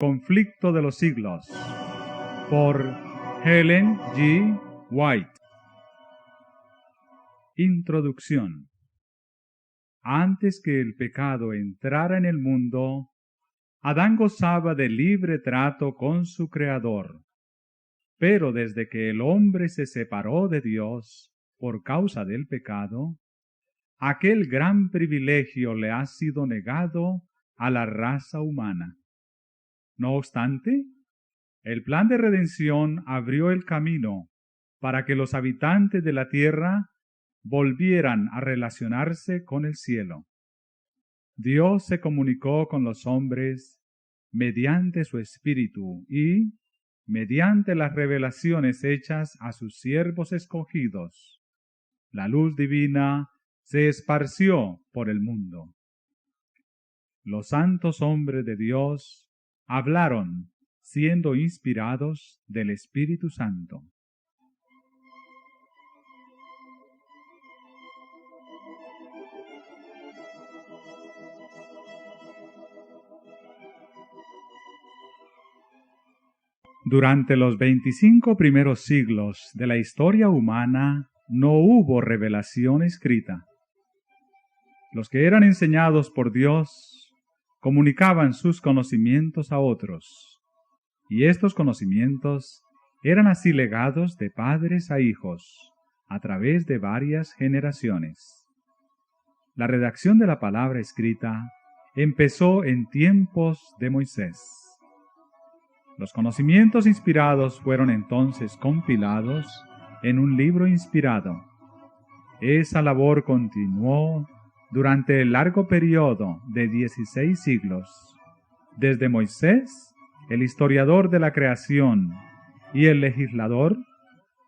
Conflicto de los siglos, por Ellen G. White. Introducción. Antes que el pecado entrara en el mundo, Adán gozaba de libre trato con su Creador. Pero desde que el hombre se separó de Dios por causa del pecado, aquel gran privilegio le ha sido negado a la raza humana. No obstante, el plan de redención abrió el camino para que los habitantes de la tierra volvieran a relacionarse con el cielo. Dios se comunicó con los hombres mediante su Espíritu y, mediante las revelaciones hechas a sus siervos escogidos, la luz divina se esparció por el mundo. Los santos hombres de Dios hablaron siendo inspirados del Espíritu Santo. Durante los 25 primeros siglos de la historia humana no hubo revelación escrita. Los que eran enseñados por Dios comunicaban sus conocimientos a otros, y estos conocimientos eran así legados de padres a hijos a través de varias generaciones. La redacción de la palabra escrita empezó en tiempos de Moisés. Los conocimientos inspirados fueron entonces compilados en un libro inspirado. Esa labor continuó durante el largo periodo de 16 siglos, desde Moisés, el historiador de la creación y el legislador,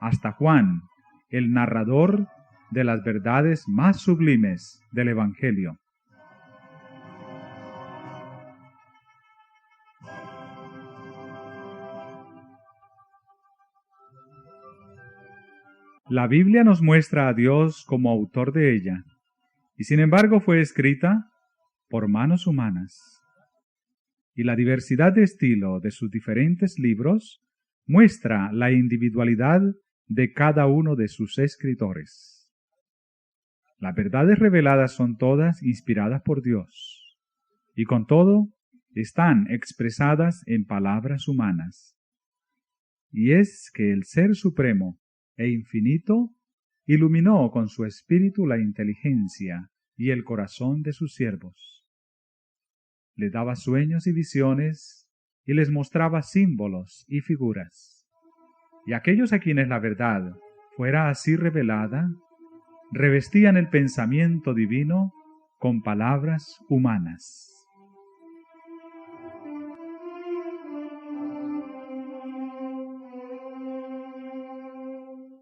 hasta Juan, el narrador de las verdades más sublimes del Evangelio. La Biblia nos muestra a Dios como autor de ella, y sin embargo fue escrita por manos humanas. Y la diversidad de estilo de sus diferentes libros muestra la individualidad de cada uno de sus escritores. Las verdades reveladas son todas inspiradas por Dios, y con todo están expresadas en palabras humanas. Y es que el Ser Supremo e Infinito iluminó con su espíritu la inteligencia y el corazón de sus siervos. Les daba sueños y visiones y les mostraba símbolos y figuras. Y aquellos a quienes la verdad fuera así revelada, revestían el pensamiento divino con palabras humanas.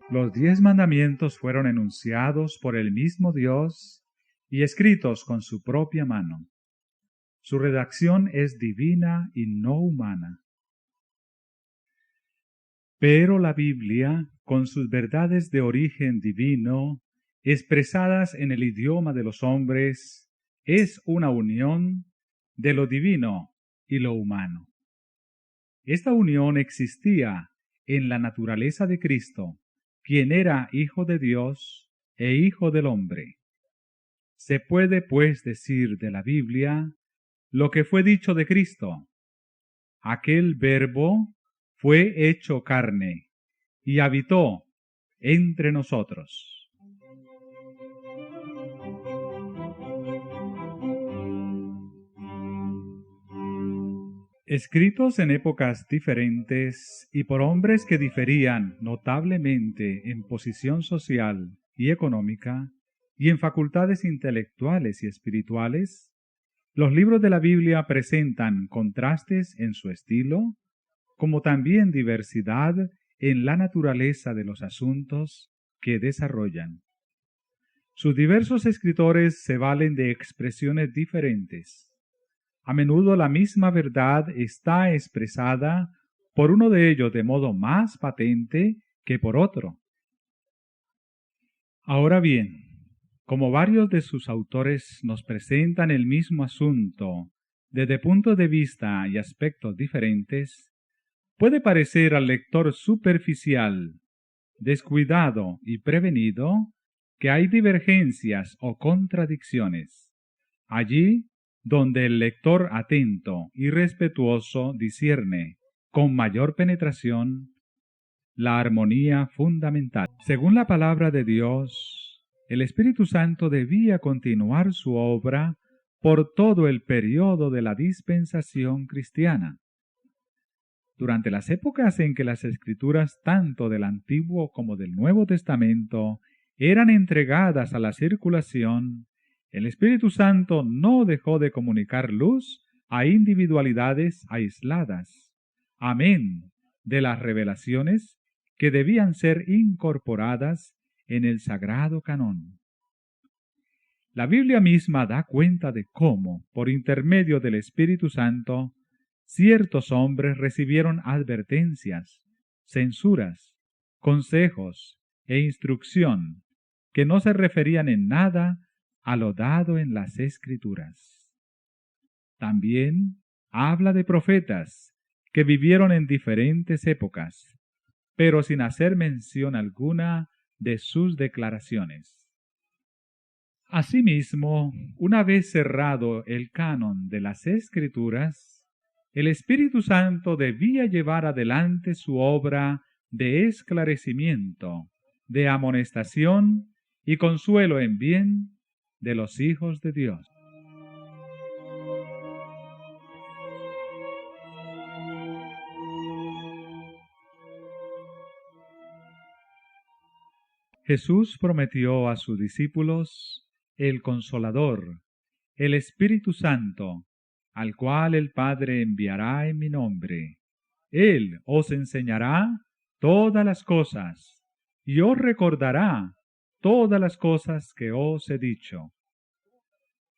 Los 10 mandamientos fueron enunciados por el mismo Dios y escritos con su propia mano. Su redacción es divina y no humana. Pero la Biblia, con sus verdades de origen divino, expresadas en el idioma de los hombres, es una unión de lo divino y lo humano. Esta unión existía en la naturaleza de Cristo, quien era Hijo de Dios e Hijo del hombre. Se puede, pues, decir de la Biblia lo que fue dicho de Cristo. Aquel Verbo fue hecho carne y habitó entre nosotros. Escritos en épocas diferentes y por hombres que diferían notablemente en posición social y económica y en facultades intelectuales y espirituales, los libros de la Biblia presentan contrastes en su estilo, como también diversidad en la naturaleza de los asuntos que desarrollan. Sus diversos escritores se valen de expresiones diferentes. A menudo la misma verdad está expresada por uno de ellos de modo más patente que por otro. Ahora bien, como varios de sus autores nos presentan el mismo asunto desde puntos de vista y aspectos diferentes, puede parecer al lector superficial, descuidado y prevenido que hay divergencias o contradicciones. Allí donde el lector atento y respetuoso discierne con mayor penetración la armonía fundamental. Según la palabra de Dios, el Espíritu Santo debía continuar su obra por todo el periodo de la dispensación cristiana. Durante las épocas en que las escrituras tanto del Antiguo como del Nuevo Testamento eran entregadas a la circulación, el Espíritu Santo no dejó de comunicar luz a individualidades aisladas, amén de las revelaciones que debían ser incorporadas en el sagrado canón. La Biblia misma da cuenta de cómo, por intermedio del Espíritu Santo, ciertos hombres recibieron advertencias, censuras, consejos e instrucción que no se referían en nada a lo dado en las Escrituras. También habla de profetas que vivieron en diferentes épocas, pero sin hacer mención alguna de sus declaraciones. Asimismo, una vez cerrado el canon de las Escrituras, el Espíritu Santo debía llevar adelante su obra de esclarecimiento, de amonestación y consuelo en bien de los hijos de Dios. Jesús prometió a sus discípulos el Consolador, el Espíritu Santo, al cual el Padre enviará en mi nombre. Él os enseñará todas las cosas y os recordará todas las cosas que os he dicho.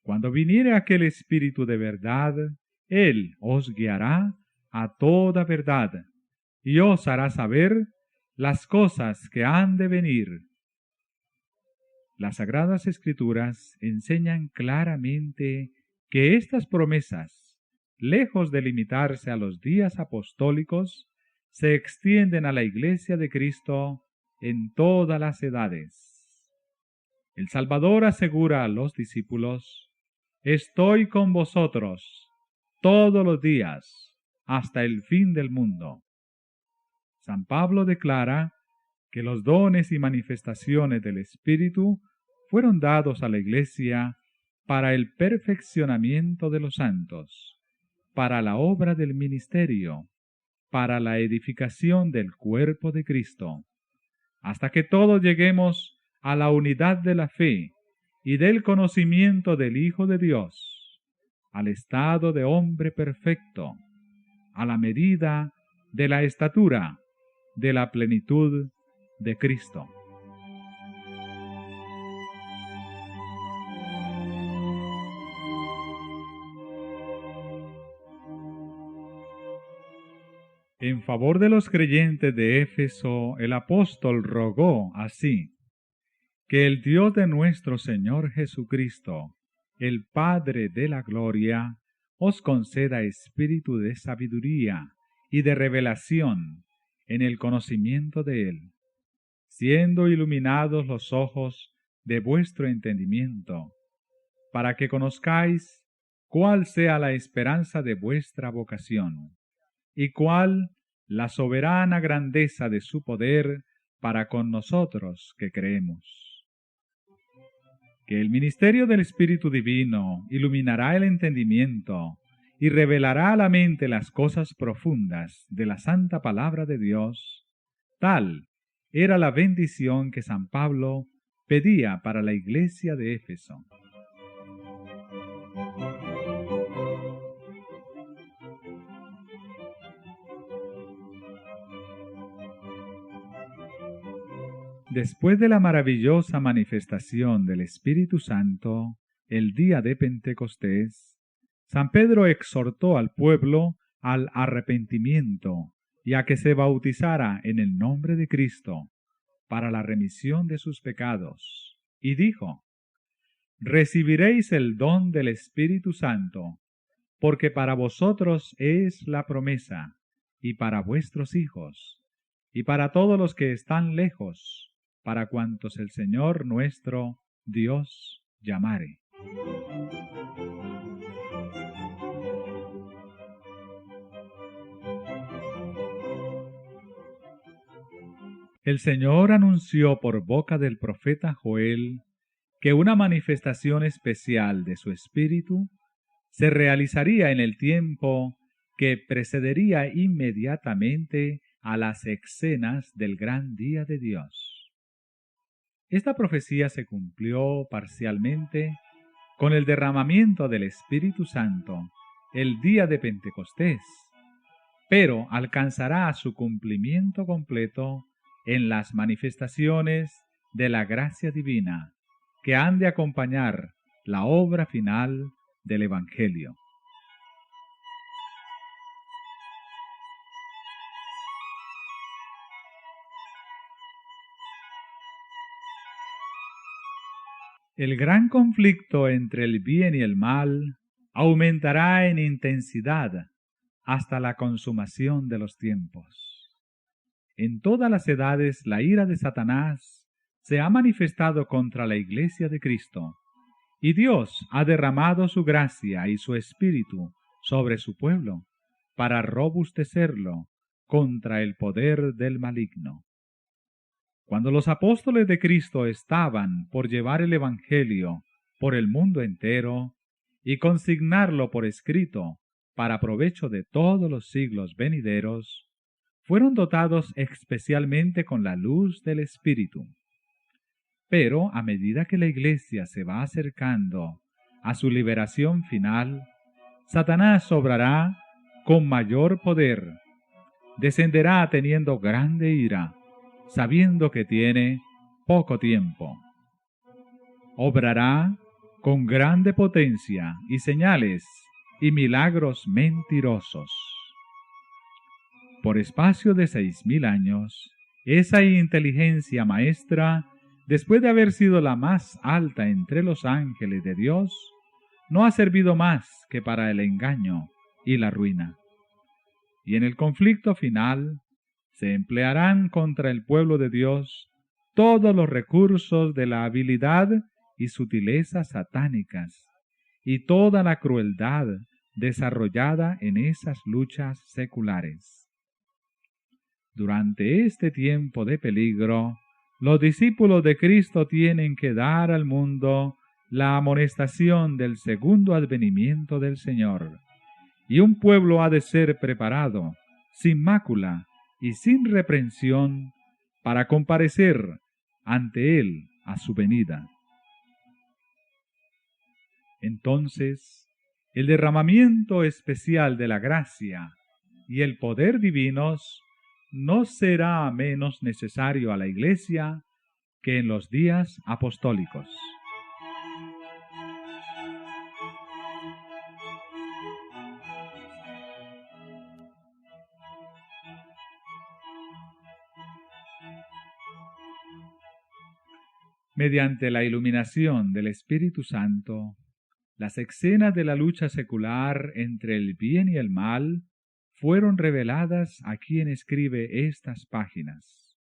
Cuando viniere aquel Espíritu de verdad, Él os guiará a toda verdad y os hará saber las cosas que han de venir. Las Sagradas Escrituras enseñan claramente que estas promesas, lejos de limitarse a los días apostólicos, se extienden a la Iglesia de Cristo en todas las edades. El Salvador asegura a los discípulos: estoy con vosotros todos los días hasta el fin del mundo. San Pablo declara que los dones y manifestaciones del Espíritu fueron dados a la Iglesia para el perfeccionamiento de los santos, para la obra del ministerio, para la edificación del cuerpo de Cristo, hasta que todos lleguemos a la unidad de la fe y del conocimiento del Hijo de Dios, al estado de hombre perfecto, a la medida de la estatura de la plenitud de Cristo. En favor de los creyentes de Éfeso, el apóstol rogó así: que el Dios de nuestro Señor Jesucristo, el Padre de la gloria, os conceda espíritu de sabiduría y de revelación en el conocimiento de Él, siendo iluminados los ojos de vuestro entendimiento, para que conozcáis cuál sea la esperanza de vuestra vocación, y cuál la soberana grandeza de su poder para con nosotros que creemos. Que el ministerio del Espíritu Divino iluminará el entendimiento y revelará a la mente las cosas profundas de la santa palabra de Dios. Tal era la bendición que San Pablo pedía para la iglesia de Éfeso. Después de la maravillosa manifestación del Espíritu Santo, el día de Pentecostés, San Pedro exhortó al pueblo al arrepentimiento y a que se bautizara en el nombre de Cristo para la remisión de sus pecados, y dijo: recibiréis el don del Espíritu Santo, porque para vosotros es la promesa, y para vuestros hijos, y para todos los que están lejos, para cuantos el Señor nuestro Dios llamare. El Señor anunció por boca del profeta Joel que una manifestación especial de su Espíritu se realizaría en el tiempo que precedería inmediatamente a las escenas del gran día de Dios. Esta profecía se cumplió parcialmente con el derramamiento del Espíritu Santo el día de Pentecostés, pero alcanzará su cumplimiento completo en las manifestaciones de la gracia divina que han de acompañar la obra final del Evangelio. El gran conflicto entre el bien y el mal aumentará en intensidad hasta la consumación de los tiempos. En todas las edades la ira de Satanás se ha manifestado contra la Iglesia de Cristo, y Dios ha derramado su gracia y su espíritu sobre su pueblo para robustecerlo contra el poder del maligno. Cuando los apóstoles de Cristo estaban por llevar el Evangelio por el mundo entero y consignarlo por escrito para provecho de todos los siglos venideros, fueron dotados especialmente con la luz del Espíritu. Pero a medida que la Iglesia se va acercando a su liberación final, Satanás obrará con mayor poder, descenderá teniendo grande ira, sabiendo que tiene poco tiempo. Obrará con grande potencia y señales y milagros mentirosos. Por espacio de 6000 años, esa inteligencia maestra, después de haber sido la más alta entre los ángeles de Dios, no ha servido más que para el engaño y la ruina. Y en el conflicto final se emplearán contra el pueblo de Dios todos los recursos de la habilidad y sutilezas satánicas y toda la crueldad desarrollada en esas luchas seculares. Durante este tiempo de peligro, los discípulos de Cristo tienen que dar al mundo la amonestación del segundo advenimiento del Señor, y un pueblo ha de ser preparado, sin mácula y sin reprensión, para comparecer ante Él a su venida. Entonces, el derramamiento especial de la gracia y el poder divinos no será menos necesario a la Iglesia que en los días apostólicos. Mediante la iluminación del Espíritu Santo, las escenas de la lucha secular entre el bien y el mal fueron reveladas a quien escribe estas páginas.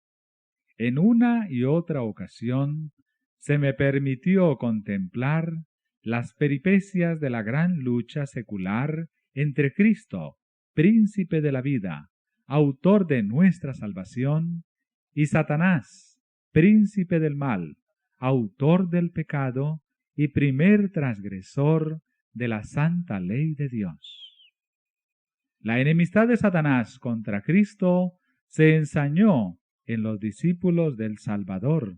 En una y otra ocasión se me permitió contemplar las peripecias de la gran lucha secular entre Cristo, príncipe de la vida, autor de nuestra salvación, y Satanás, príncipe del mal, autor del pecado y primer transgresor de la santa ley de Dios. La enemistad de Satanás contra Cristo se ensañó en los discípulos del Salvador.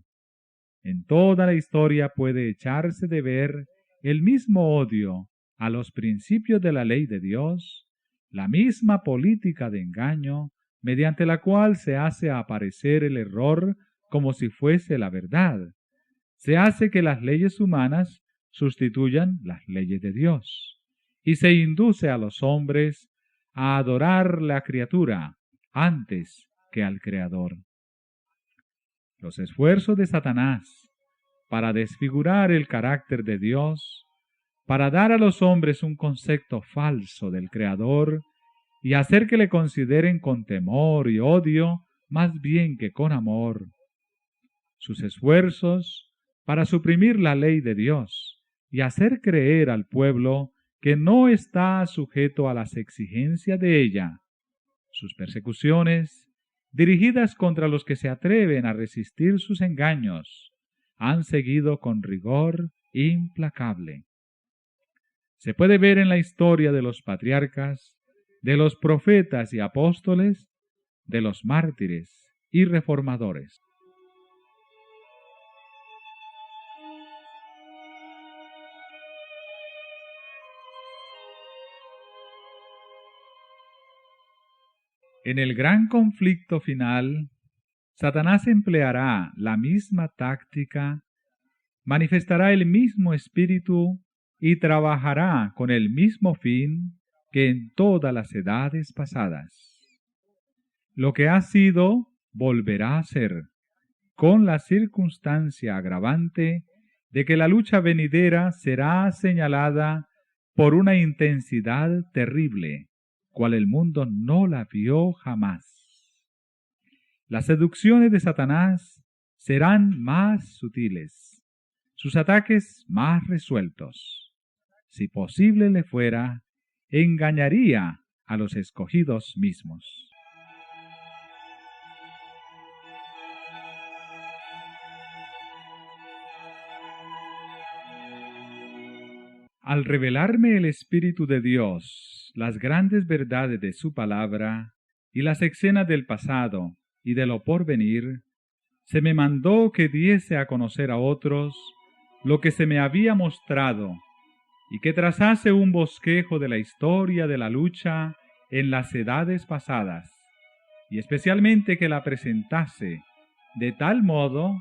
En toda la historia puede echarse de ver el mismo odio a los principios de la ley de Dios, la misma política de engaño mediante la cual se hace aparecer el error como si fuese la verdad. Se hace que las leyes humanas sustituyan las leyes de Dios, y se induce a los hombres a adorar la criatura antes que al Creador. Los esfuerzos de Satanás para desfigurar el carácter de Dios para dar a los hombres un concepto falso del Creador y hacer que le consideren con temor y odio más bien que con amor. Sus esfuerzos para suprimir la ley de Dios y hacer creer al pueblo que no está sujeto a las exigencias de ella. Sus persecuciones, dirigidas contra los que se atreven a resistir sus engaños, han seguido con rigor implacable. Se puede ver en la historia de los patriarcas, de los profetas y apóstoles, de los mártires y reformadores. En el gran conflicto final, Satanás empleará la misma táctica, manifestará el mismo espíritu y trabajará con el mismo fin que en todas las edades pasadas. Lo que ha sido, volverá a ser, con la circunstancia agravante de que la lucha venidera será señalada por una intensidad terrible, cual el mundo no la vio jamás. Las seducciones de Satanás serán más sutiles, sus ataques más resueltos. Si posible le fuera, engañaría a los escogidos mismos. Al revelarme el Espíritu de Dios, las grandes verdades de su palabra y las escenas del pasado y de lo porvenir, se me mandó que diese a conocer a otros lo que se me había mostrado y que trazase un bosquejo de la historia de la lucha en las edades pasadas, y especialmente que la presentase de tal modo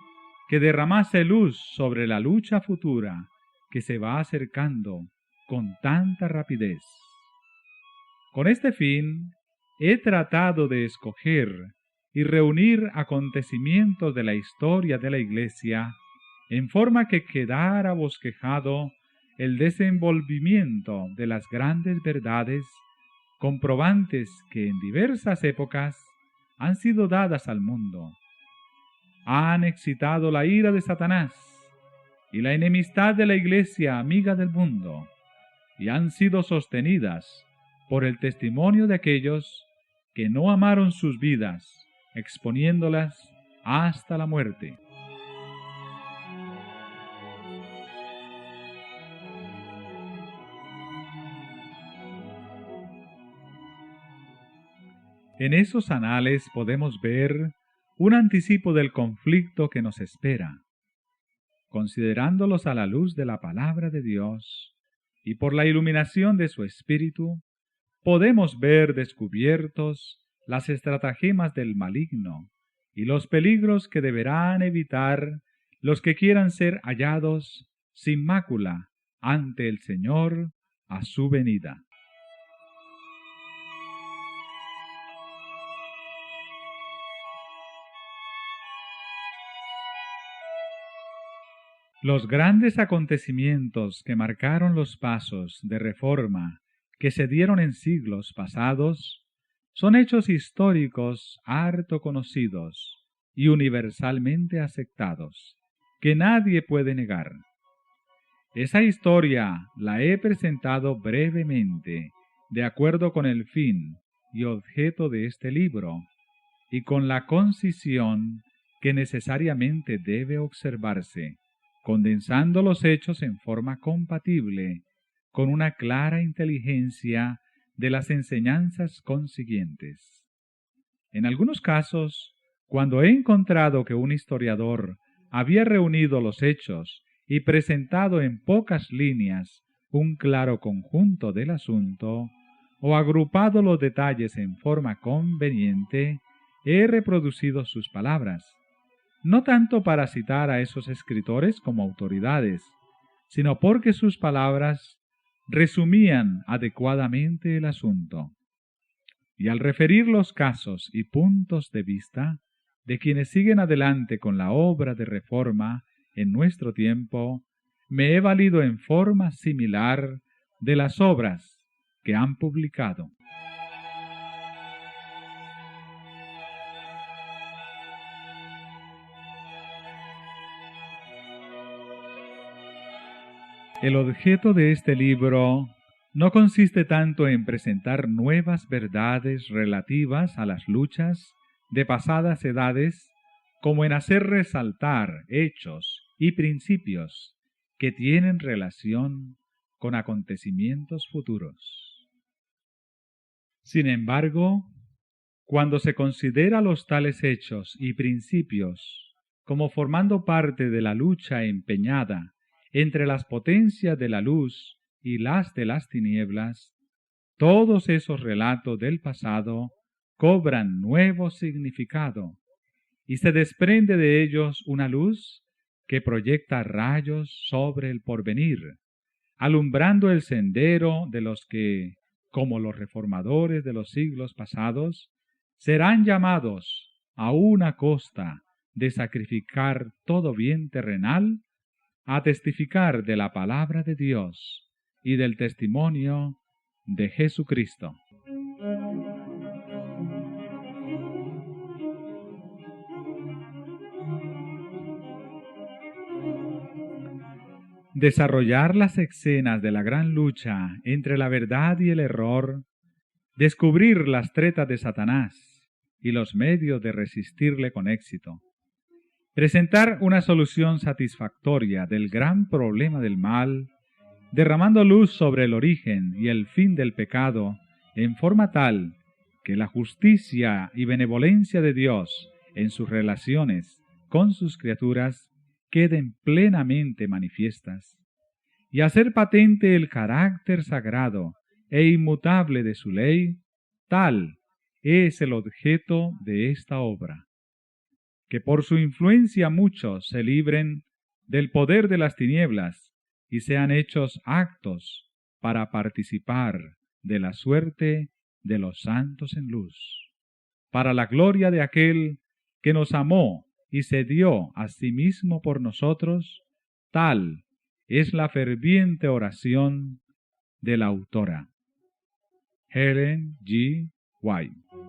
que derramase luz sobre la lucha futura que se va acercando con tanta rapidez. Con este fin, he tratado de escoger y reunir acontecimientos de la historia de la Iglesia en forma que quedara bosquejado el desenvolvimiento de las grandes verdades comprobantes que en diversas épocas han sido dadas al mundo. Han excitado la ira de Satanás y la enemistad de la Iglesia amiga del mundo, y han sido sostenidas por el testimonio de aquellos que no amaron sus vidas, exponiéndolas hasta la muerte. En esos anales podemos ver un anticipo del conflicto que nos espera. Considerándolos a la luz de la palabra de Dios y por la iluminación de su Espíritu, podemos ver descubiertos las estratagemas del maligno y los peligros que deberán evitar los que quieran ser hallados sin mácula ante el Señor a su venida. Los grandes acontecimientos que marcaron los pasos de reforma que se dieron en siglos pasados son hechos históricos harto conocidos y universalmente aceptados, que nadie puede negar. Esa historia la he presentado brevemente, de acuerdo con el fin y objeto de este libro, y con la concisión que necesariamente debe observarse, condensando los hechos en forma compatible con una clara inteligencia de las enseñanzas consiguientes. En algunos casos, cuando he encontrado que un historiador había reunido los hechos y presentado en pocas líneas un claro conjunto del asunto, o agrupado los detalles en forma conveniente, he reproducido sus palabras, no tanto para citar a esos escritores como autoridades, sino porque sus palabras resumían adecuadamente el asunto. Y al referir los casos y puntos de vista de quienes siguen adelante con la obra de reforma en nuestro tiempo, me he valido en forma similar de las obras que han publicado. El objeto de este libro no consiste tanto en presentar nuevas verdades relativas a las luchas de pasadas edades, como en hacer resaltar hechos y principios que tienen relación con acontecimientos futuros. Sin embargo, cuando se considera los tales hechos y principios como formando parte de la lucha empeñada entre las potencias de la luz y las de las tinieblas, todos esos relatos del pasado cobran nuevo significado y se desprende de ellos una luz que proyecta rayos sobre el porvenir, alumbrando el sendero de los que, como los reformadores de los siglos pasados, serán llamados a una costa de sacrificar todo bien terrenal, a testificar de la palabra de Dios y del testimonio de Jesucristo. Desarrollar las escenas de la gran lucha entre la verdad y el error, descubrir las tretas de Satanás y los medios de resistirle con éxito, presentar una solución satisfactoria del gran problema del mal, derramando luz sobre el origen y el fin del pecado en forma tal que la justicia y benevolencia de Dios en sus relaciones con sus criaturas queden plenamente manifiestas, y hacer patente el carácter sagrado e inmutable de su ley, tal es el objeto de esta obra. Que por su influencia muchos se libren del poder de las tinieblas y sean hechos actos para participar de la suerte de los santos en luz, para la gloria de aquel que nos amó y se dio a sí mismo por nosotros. Tal es la ferviente oración de la autora, Ellen G. White.